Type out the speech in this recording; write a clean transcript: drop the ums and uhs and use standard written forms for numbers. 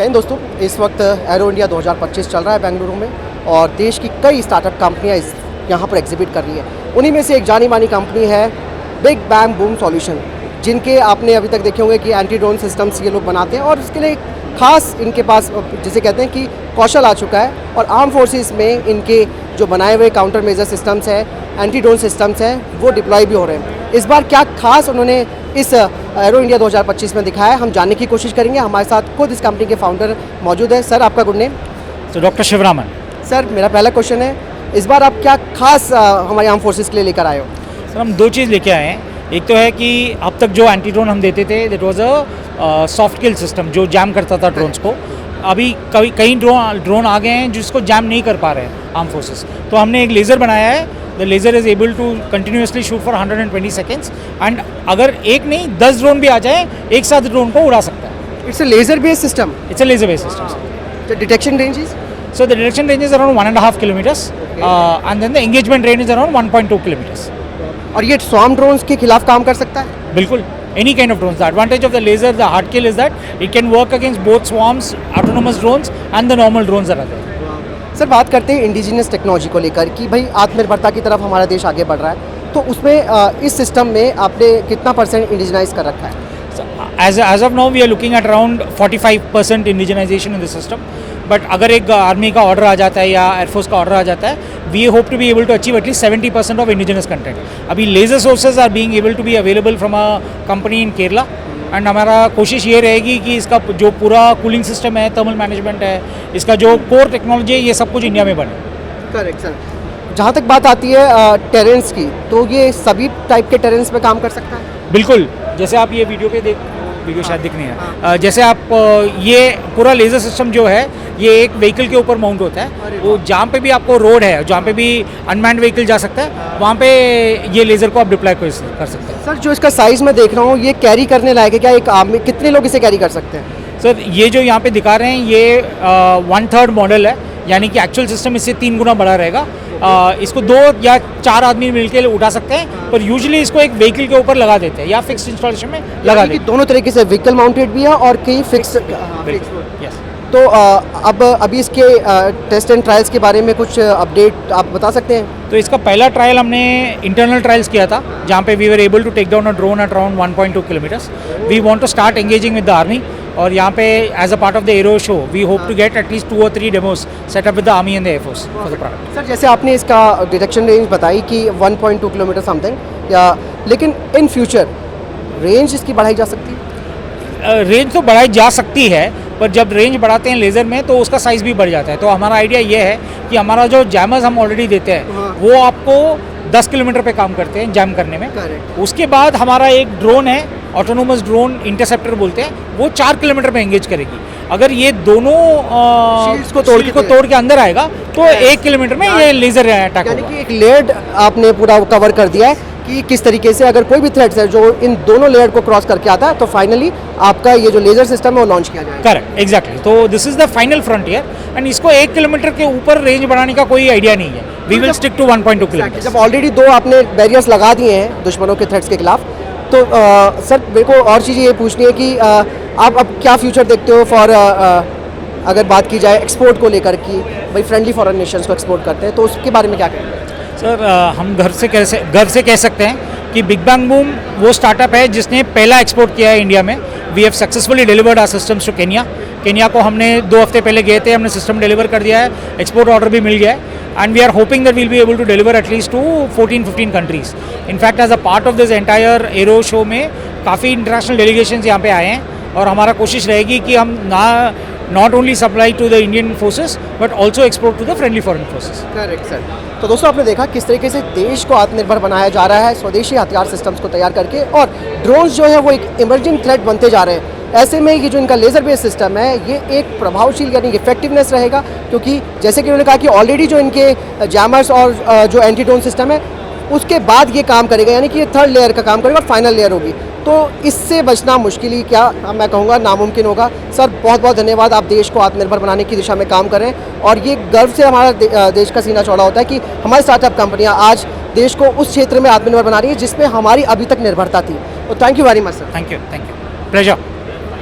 जय हिंद दोस्तों, इस वक्त एरो इंडिया 2025 चल रहा है बेंगलुरु में और देश की कई स्टार्टअप कंपनियां यहाँ पर एग्जिबिट कर रही है। उन्हीं में से एक जानी मानी कंपनी है बिग बैंग बूम सॉल्यूशन, जिनके आपने अभी तक देखे होंगे कि एंटी ड्रोन सिस्टम्स ये लोग बनाते हैं और इसके लिए खास इनके पास जिसे कहते हैं कि कौशल आ चुका है और आर्म फोर्सेस में इनके जो बनाए हुए काउंटर मेजर सिस्टम्स हैं, एंटी ड्रोन सिस्टम्स हैं, वो डिप्लॉय भी हो रहे हैं। इस बार क्या खास उन्होंने इस एरो इंडिया 2025 में दिखाया है, हम जानने की कोशिश करेंगे। हमारे साथ खुद इस कंपनी के फाउंडर मौजूद है। सर, आपका गुड नेम? तो डॉक्टर शिवरामन। सर, मेरा पहला क्वेश्चन है, इस बार आप क्या खास हमारे आर्म फोर्सेस के लिए लेकर आए हो? सर, हम दो चीज़ लेके आए हैं। एक तो है कि अब तक जो एंटी ड्रोन हम देते थे that was a soft kill system जो जैम करता था ड्रोन्स को। अभी कई ड्रोन आ गए हैं जिसको जैम नहीं कर पा रहे हैं आर्म फोर्सेस। तो हमने एक लेज़र बनाया है। The laser is able to continuously shoot for 120 seconds and अगर एक नहीं 10 ड्रोन भी आ जाए एक साथ ड्रोन को उड़ा सकता है। It's a laser based system. It's a laser based system. The detection range is? So the detection range is around 1.5 kilometers, and then the engagement range is around 1.2 kilometers. और ये स्वार्म ड्रोन्स के खिलाफ काम कर सकता है? बिल्कुल, any kind of drones. The advantage of the laser, the hard kill is that it can work against both swarms, autonomous drones, and the normal drones that are there. Sir, बात करते हैं इंडिजिनियस टेक्नोलॉजी को लेकर कि भाई आत्मनिर्भरता की तरफ हमारा देश आगे बढ़ रहा है, तो उसमें इस सिस्टम में आपने कितना % इंडिजिनाइज कर रखा है? So, as of now, we are looking at around 45% indigenization in the system. But अगर एक आर्मी का ऑर्डर आ जाता है या एयरफोर्स का ऑर्डर आ जाता है, we hope to be able to achieve at least 70% of indigenous content. अभी laser sources are being able to be available from a company in Kerala and हमारा कोशिश ये रहेगी कि इसका जो पूरा कूलिंग सिस्टम है, थर्मल मैनेजमेंट है, इसका जो कोर टेक्नोलॉजी है, ये सब कुछ इंडिया में बने। Correct sir. जहाँ तक बात आती है टेरेंस की, तो ये सभी टाइप के टेरेंस में काम कर सकता है? बिल्कुल, जैसे आप ये वीडियो शायद दिख नहीं है, जैसे आप ये पूरा लेज़र सिस्टम जो है ये एक व्हीकल के ऊपर माउंट होता है। वो जहाँ पे भी आपको रोड है, जहाँ पे भी अनमैन्ड व्हीकल जा सकता है, वहाँ पे ये लेज़र को आप डिप्लॉय कर सकते हैं। सर, जो इसका साइज़ मैं देख रहा हूँ, ये कैरी करने लायक है क्या? एक आर्मी कितने लोग इसे कैरी कर सकते हैं? सर, ये जो यहाँ पे दिखा रहे हैं ये 1/3 मॉडल है, यानी कि एक्चुअल सिस्टम इससे 3 गुना बड़ा रहेगा। इसको 2 या 4 आदमी मिलकर उठा सकते हैं, पर यूजुअली इसको एक व्हीकल के ऊपर लगा देते हैं या फिक्स इंस्टॉलेशन में लगा देते हैं। दोनों तरीके से व्हीकल माउंटेड भी है और कई फिक्स। तो अब अभी इसके टेस्ट एंड ट्रायल्स के बारे में कुछ अपडेट आप बता सकते हैं? तो इसका पहला ट्रायल हमने इंटरनल ट्रायल्स किया था, जहाँ पे we were able to take down a drone at around 1.2 kilometres. We want to start engaging with the army और यहाँ पे as a part of the aero show we hope to get at least 2 or 3 demos set up with the army and the air force for the product. Sir, जैसे आपने इसका detection range बताई कि 1.2 kilometre something, या लेकिन इन फ्यूचर रेंज इसकी बढ़ाई जा सकती है? रेंज तो बढ़ाई जा सकती है, पर जब रेंज बढ़ाते हैं लेज़र में तो उसका साइज़ भी बढ़ जाता है। तो हमारा आइडिया ये है कि हमारा जो जैमर्स हम ऑलरेडी देते हैं वो आपको 10 किलोमीटर पे काम करते हैं जैम करने में। उसके बाद हमारा एक ड्रोन है, ऑटोनोमस ड्रोन इंटरसेप्टर बोलते हैं, वो 4 किलोमीटर पे एंगेज करेगी। अगर ये दोनों शील्ड्स को तोड़ के अंदर आएगा तो 1 किलोमीटर में ये लेज़र अटैक होगा। यानी कि एक लेयर्ड आपने पूरा कवर कर दिया है कि किस तरीके से अगर कोई भी थ्रेट है जो इन दोनों लेयर को क्रॉस करके आता है तो फाइनली आपका ये जो लेजर सिस्टम है वो लॉन्च किया जाएगा। Correct, exactly. तो this is the final frontier and इसको 1 किलोमीटर के ऊपर रेंज बढ़ाने का कोई आइडिया नहीं है। We will stick to 1.2 kilometre. जब ऑलरेडी 2 आपने बैरियर्स लगा दिए हैं दुश्मनों के थ्रेट्स के खिलाफ, तो सर मेरे को और चीज़ें ये पूछनी है कि आप अब क्या फ्यूचर देखते हो फॉर अगर बात की जाए एक्सपोर्ट को लेकर कि भाई फ्रेंडली फॉरेन नेशंस को एक्सपोर्ट करते हैं, तो उसके बारे में क्या कहेंगे? सर, हम घर से कह सकते हैं कि बिग बैंग बूम वो स्टार्टअप है जिसने पहला एक्सपोर्ट किया है इंडिया में। We have successfully delivered our systems to Kenya को हमने 2 हफ्ते पहले गए थे, हमने सिस्टम डिलीवर कर दिया है, एक्सपोर्ट ऑर्डर भी मिल गया है and we are hoping that we'll be able to deliver at least to 14-15 countries. In fact as a part of this entire aero show में काफ़ी इंटरनेशनल डेलीगेशंस यहाँ पे आए हैं और हमारा कोशिश रहेगी कि हम not only supply to the Indian forces but also export to the friendly foreign forces. Correct sir. तो दोस्तों, आपने देखा किस तरीके से देश को आत्मनिर्भर बनाया जा रहा है स्वदेशी हथियार सिस्टम्स को तैयार करके, और ड्रोन्स जो है वो एक इमर्जिंग थ्रेट बनते जा रहे हैं। ऐसे में ये जो इनका लेज़र बेस्ड सिस्टम है ये एक प्रभावशील यानी इफेक्टिवनेस रहेगा, क्योंकि जैसे कि उन्होंने कहा कि ऑलरेडी जो इनके जैमर्स और जो एंटी ड्रोन सिस्टम है उसके बाद ये काम करेगा, यानी कि ये 3rd लेयर का काम करेगा और फाइनल लेयर होगी। तो इससे बचना मुश्किल ही क्या, मैं कहूँगा नामुमकिन होगा। सर, बहुत बहुत धन्यवाद, आप देश को आत्मनिर्भर बनाने की दिशा में काम कर रहे हैं और ये गर्व से हमारा देश का सीना चौड़ा होता है कि हमारी स्टार्टअप कंपनियाँ आज देश को उस क्षेत्र में आत्मनिर्भर बना रही है जिसमें हमारी अभी तक निर्भरता थी। तो thank you very much sir. Thank you, pleasure.